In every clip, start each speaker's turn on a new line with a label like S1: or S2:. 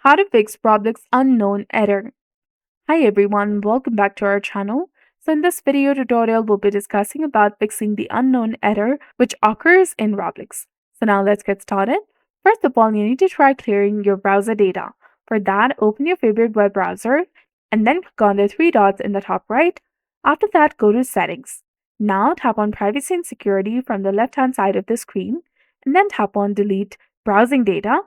S1: How to fix Roblox unknown error. Hi everyone, welcome back to our channel. So in this video tutorial, we'll be discussing about fixing the unknown error which occurs in Roblox. So now let's get started. First of all, you need to try clearing your browser data. For that, open your favorite web browser and then click on the three dots in the top right. After that, go to Settings. Now tap on Privacy and Security from the left-hand side of the screen and then tap on Delete Browsing Data.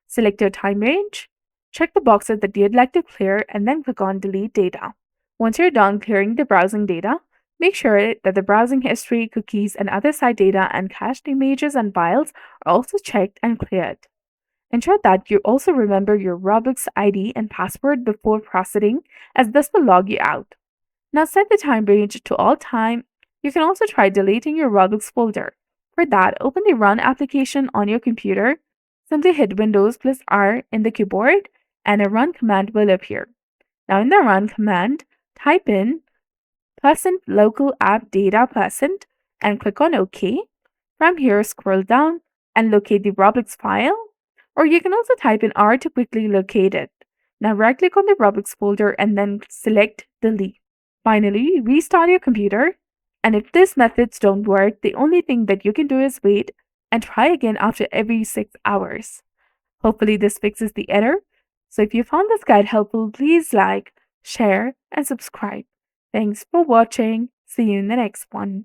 S1: Select your time range. Check the boxes that you'd like to clear and then click on Delete Data. Once you're done clearing the browsing data, make sure that the browsing history, cookies, and other site data and cached images and files are also checked and cleared. Ensure that you also remember your Roblox ID and password before proceeding, as this will log you out. Now set the time range to all time. You can also try deleting your Roblox folder. For that, open the Run application on your computer. Simply hit Windows plus R in the keyboard and a run command will appear. Now in the run command, type in %local app data % and click on OK. From here, scroll down and locate the Roblox file, or you can also type in R to quickly locate it. Now right-click on the Roblox folder and then select Delete. Finally, restart your computer, and if these methods don't work, the only thing that you can do is wait and try again after every 6 hours. Hopefully this fixes the error. So if you found this guide helpful, please like, share, and subscribe. Thanks for watching. See you in the next one.